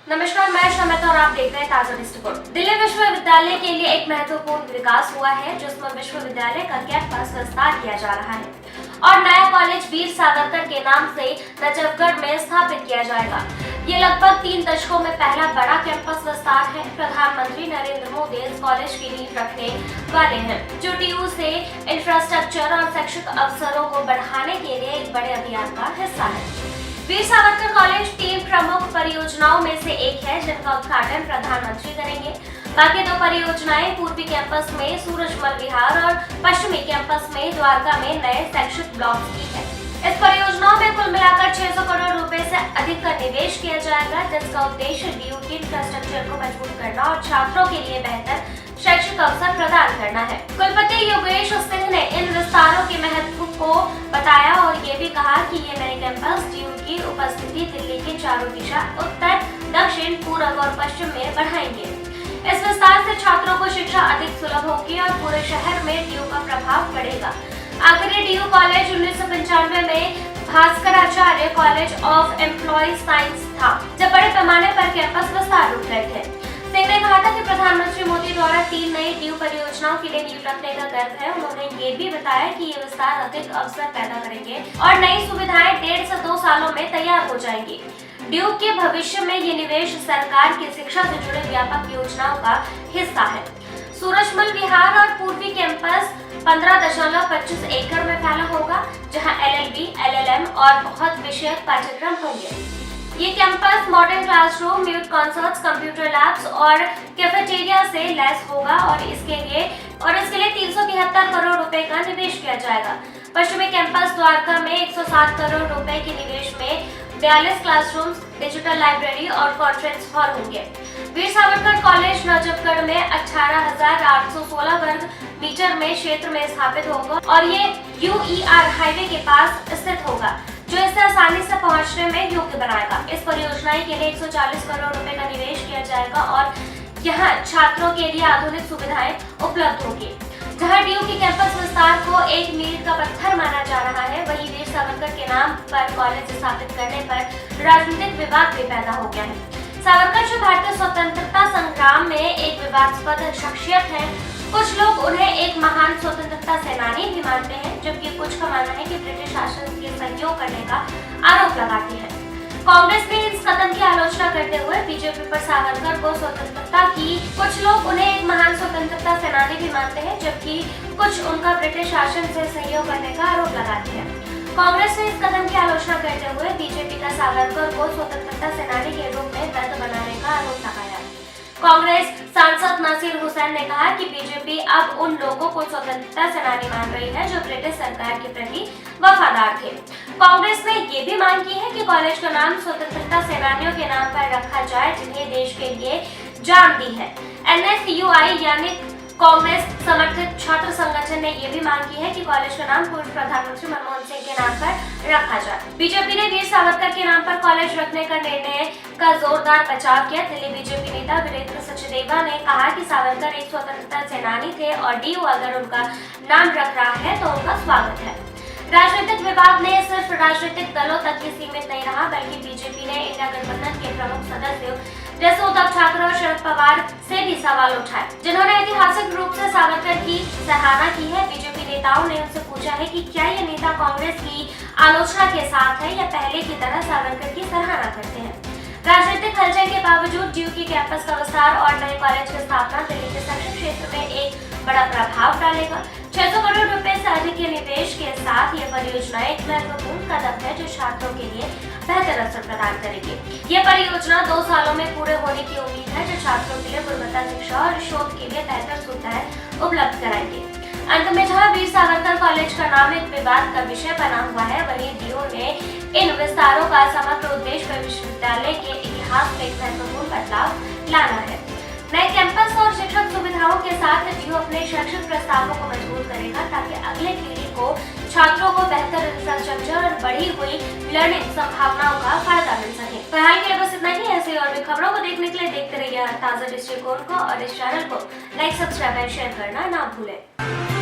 नमस्कार, मैं शमित और आप देख रहे हैं ताजा दृष्टिकोण। दिल्ली विश्वविद्यालय के लिए एक महत्वपूर्ण विकास हुआ है, जिसमें विश्वविद्यालय का कैंपस विस्तार किया जा रहा है और नया कॉलेज वीर सावरकर के नाम से नजफगढ़ में स्थापित किया जाएगा। ये लगभग 3 दशकों में पहला बड़ा कैंपस विस्तार है। प्रधानमंत्री नरेंद्र मोदी इस कॉलेज की नींव रखने वाले हैं, जो डीयू से इंफ्रास्ट्रक्चर और शैक्षिक अवसरों को बढ़ाने के लिए एक बड़े अभियान का हिस्सा है। वीर सावरकर कॉलेज 3 प्रमुख परियोजनाओं में से एक है, जिनका उद्घाटन प्रधानमंत्री करेंगे। बाकी 2 परियोजनाएं पूर्वी कैंपस में सूरजमल विहार और पश्चिमी कैंपस में द्वारका में नए शैक्षिक ब्लॉक्स की है। इस परियोजनाओं में कुल मिलाकर 600 करोड़ रुपए से अधिक का निवेश किया जाएगा, जिसका उद्देश्य डीयू की इंफ्रास्ट्रक्चर को मजबूत करना और छात्रों के लिए बेहतर शैक्षिक अवसर प्रदान करना है। कुलपति योगेश सिंह ने इन विस्तारों के महत्व को बताया और ये भी कहा कि ये नए कैंपस डीयू की उपस्थिति दिल्ली के चारों दिशा उत्तर, दक्षिण, पूर्व और पश्चिम में बढ़ाएंगे। इस विस्तार से छात्रों को शिक्षा अधिक सुलभ होगी और पूरे शहर में डीयू का प्रभाव बढ़ेगा। आखिरी डीयू कॉलेज 1995 में भास्कराचार्य कॉलेज ऑफ एम्प्लॉय साइंस था, जब बड़े पैमाने पर कैंपस विस्तार रुक गए थे। सिंह ने कहा था कि प्रधानमंत्री मोदी द्वारा 3 नई डीयू परियोजनाओं के लिए नींव रखने का गर्व है। उन्होंने ये भी बताया कि ये विस्तार अधिक अवसर पैदा करेंगे और नई सुविधाएं 1.5 से 2 सालों में तैयार हो जाएंगी। डीयू के भविष्य में ये निवेश सरकार की शिक्षा से जुड़े व्यापक योजनाओं का हिस्सा है। सूरजमल विहार और पूर्वी कैंपस 15.25 एकड़ में फैला होगा, जहां LLB, LLM और बहुत विषयक पाठ्यक्रम होंगे। ये campus modern classroom, mute concerts, computer labs और कैफेटेरिया से लैस होगा और इसके लिए 373 करोड़ रुपए का निवेश किया जाएगा। पश्चिमी कैंपस द्वारका में 107 करोड़ रुपए के निवेश में 42 क्लासरूम्स, डिजिटल लाइब्रेरी और कॉन्फ्रेंस हॉल होंगे। वीर सावरकर कॉलेज नजफगढ़ में 18,816 वर्ग मीटर में क्षेत्र में स्थापित होगा और ये UER हाईवे के पास स्थित होगा, जो इसे आसानी से पहुंचने में योग्य बनाएगा। इस परियोजना के लिए 140 करोड़ रुपए का निवेश किया जाएगा और यहाँ छात्रों के लिए आधुनिक सुविधाएं उपलब्ध होगी। जहाँ डीयू के कैंपस विस्तार को एक मील का पत्थर माना जा रहा है, वहीं वीर सावरकर के नाम पर कॉलेज स्थापित करने पर राजनीतिक विवाद भी पैदा हो गया है। सावरकर जो भारतीय स्वतंत्रता संग्राम में एक विवादास्पद शख्सियत है, कुछ लोग उन्हें एक महान स्वतंत्रता सेनानी भी मानते हैं, जबकि कुछ का मानना है कि ब्रिटिश शासन के सहयोग करने का आरोप लगाते हैं। कांग्रेस ने इस कदम की आलोचना करते हुए बीजेपी पर सावरकर को स्वतंत्रता की, कुछ लोग उन्हें एक महान स्वतंत्रता सेनानी भी मानते हैं, जबकि कुछ उनका ब्रिटिश शासन से सहयोग करने का आरोप लगाते हैं। कांग्रेस ने इस कदम की आलोचना करते हुए बीजेपी का सावरकर को स्वतंत्रता सेनानी के रूप में दर्द बनाने का आरोप लगाया। कांग्रेस सांसद नासिर हुसैन ने कहा कि बीजेपी अब उन लोगों को स्वतंत्रता सेनानी मान रही है जो ब्रिटिश सरकार के प्रति वफादार थे। कांग्रेस ने ये भी मांग की है कि कॉलेज का नाम स्वतंत्रता सेनानियों के नाम पर रखा जाए, जिन्हें देश के लिए जान दी है। NSUI यानी कांग्रेस समर्थित छात्र संगठन ने ये भी मांग की है कि कॉलेज का नाम पूर्व प्रधानमंत्री मनमोहन सिंह के नाम पर रखा जाए। बीजेपी ने वीर सावरकर के नाम पर कॉलेज रखने का निर्णय का जोरदार बचाव किया। दिल्ली बीजेपी नेता वीरेंद्र सचदेवा ने कहा कि सावरकर एक स्वतंत्रता सेनानी थे और डीयू अगर उनका नाम रख रहा है तो उनका स्वागत है। राजनीतिक विवाद ने सिर्फ राजनीतिक दलों तक ही सीमित नहीं रहा, बल्कि बीजेपी ने इंडिया गठबंधन के प्रमुख सदस्यों जैसे उद्धव ठाकरे और शरद पवार से भी सवाल उठाए, जिन्होंने ऐतिहासिक रूप से सावरकर की सराहना की है। बीजेपी नेताओं ने उनसे पूछा है कि क्या ये नेता कांग्रेस की आलोचना के साथ है या पहले की तरह सावरकर की सराहना करते हैं। राजनीतिक हलचल के बावजूद डीयू के कैंपस का विस्तार और नए कॉलेज की स्थापना दिल्ली के शैक्षिक क्षेत्र में एक बड़ा प्रभाव डालेगा। 600 करोड़ रुपए से अधिक के निवेश के साथ ये परियोजना एक महत्वपूर्ण कदम है, जो छात्रों के लिए बेहतर अवसर प्रदान करेगी। ये परियोजना 2 सालों में पूरे होने की उम्मीद है, जो छात्रों के लिए गुणवत्ता शिक्षा और शोध के लिए बेहतर सुविधाएं उपलब्ध कराएंगे। अंत में जहां वीर सावरकर कॉलेज का नाम एक विवाद का विषय बना हुआ है, वहीं डीयू ने इन विस्तारों का समग्र उद्देश्य विश्वविद्यालय के इतिहास में एक महत्वपूर्ण बदलाव लाना है। नए कैंपस और शिक्षक सुविधाओं के साथ डीयू अपने शैक्षिक प्रस्तावों को मजबूत करेगा, ताकि अगले पीढ़ी को छात्रों को बेहतर इंफ्रास्ट्रक्चर और बढ़ी हुई लर्निंग संभावनाओं का फायदा मिल सके। फिलहाल के लिए बस इतना ही। ऐसे और भी खबरों को देखने के लिए देखते रहिए ताजा दृष्टिकोण को और इस चैनल को लाइक, सब्सक्राइब और शेयर करना ना भूलें।